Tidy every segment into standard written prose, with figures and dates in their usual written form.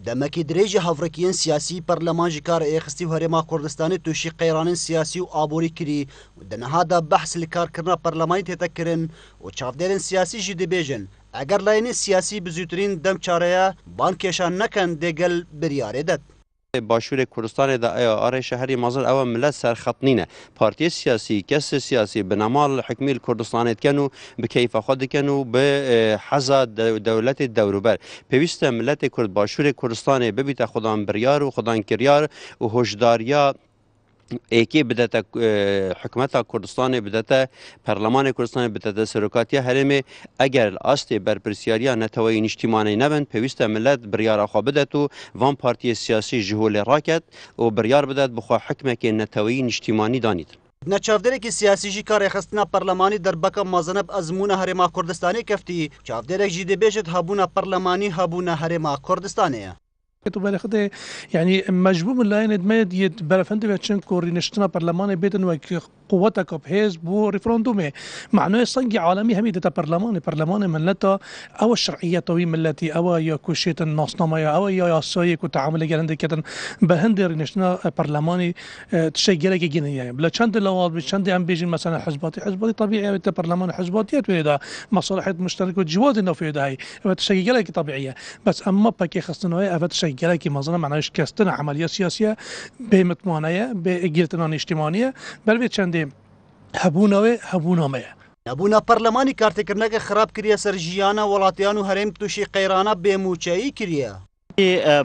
دمکی درێژی هەڤڕێکیان سیاسی پەرلەمانجی کارە ئێخستی و هەرێما کوردستانی تووشی قەیرانین سیاسی و ئابووری کردی و دەنەهادا بەحس لە کارکردنا پەرلەمانی تێتەکردن و چاودێرên سیاسیژی دەبێژن ئەگەر لایەنی سیاسی بزووترین دەم چارەیە بانکێشان نەکەن دێگەل بریارێ دەت. باشور کردستان دا آره شهری مازن او ملت سرخطنینه پارتی سیاسی کس سیاسی به نمال حکمی کردستان کنو به کیف خود کنو به حزا دولت دوروبر پیوست ملت کرد باشور کردستان ببیت خودان بریار و خودان کریار و هشداریا ایکی بدت حکومت کردستان بدت پارلمان کردستان بدت سرکاتی هرم اگر الاست برپرسیاریا نتوی اجتماعی نبند پیوست ملت بریار خو بدت و وان پارتی سیاسی جهول راکت و بریار بدت بخو حکمه که نتوی اجتماعی دانید. نچاودرێکی سیاسیژی کارێخستنا پەرلەمانی دەربەکە مازنەب ئەزمونە هەرێما کوردستانی کەفتی چاودێرێکژی دەبێژێت هەبوونە پەرلەمانی هەبوونە هەرێما کوردستانەیە. وبالي خدي يعني مجبور من لاين دمد يد برفند بيتشن كوري نشتنا برلمان بيتن وقوتك بحزب وريفرندوم معناه صنجي عالمي هم يدتا برلمان ملتا او الشرعيه طوي ملتي او يا كوشيت الناصنامه او يا سايك وتعامل جلند كدن بهندر نشتنا برلماني تشجلك جنيه بلا چند لوال بچند ام بيجين مثلا حزباتي طبيعي برلمان حزباتيات ويدا مصالح مشتركه جواد انه في هاي تشجلك طبيعيه بس اما باكي خصنا افت گلکی مازن معنای شکستن عملیات سیاسیه به متمانه به گرتنان اجتماعیه بلکه چندی هبونامه نبونا پەرلەمانی کارتێکردنەکە خراپ کردیە سەر ژیانە وڵاتیان و هەرێم تووشی قەیرانە بێموچەیی کردیە.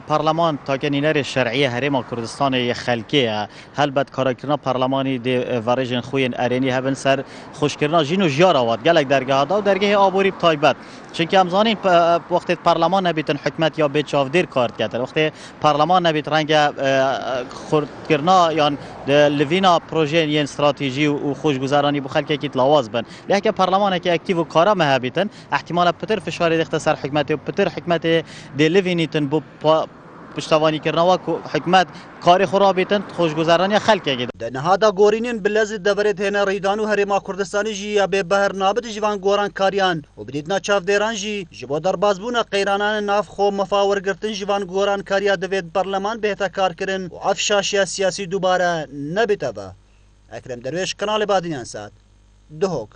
پارلمان تاکنینر شرعی هرم کردستان خلکیه هلبت کارکردن پارلمانی دی وارجن خوین ارینی هبن سر خوشکردن جین و جیار آواد گلک درگاه دا و درگاه آبوری تایبت چون که همزانین وقتی پارلمان نبیتن حکمت یا به چاودیر کارت کرد وقتی پارلمان نبیت رنگ خردکردن یا لوینا پروژه یا استراتژی و خوشگذرانی بو خلک کی لواز بن لکه پارلمان که اکتیو و کارا مهبیتن احتمال پتر فشار دخت سر حکمت و پتر حکمت دی لوینیتن بو پشتوانی کردن حکمت کاری خرابیتن خوشگذرانی خلک گید. دنهادا گورینین بلز دورت هنر ریدان و هرما کردستانی جی یا به بهر نابد جوان گوران کاریان و بدیدنا چاودێران جی جبو دربازبونا قیرانان ناف خو مفاور گرتن جوان گوران کاریا دوید پرلمان بهتا کار کرن و افشاشیا سیاسی دوباره نبیتوا. اکرم درویش کانال بادینان سات دهوک.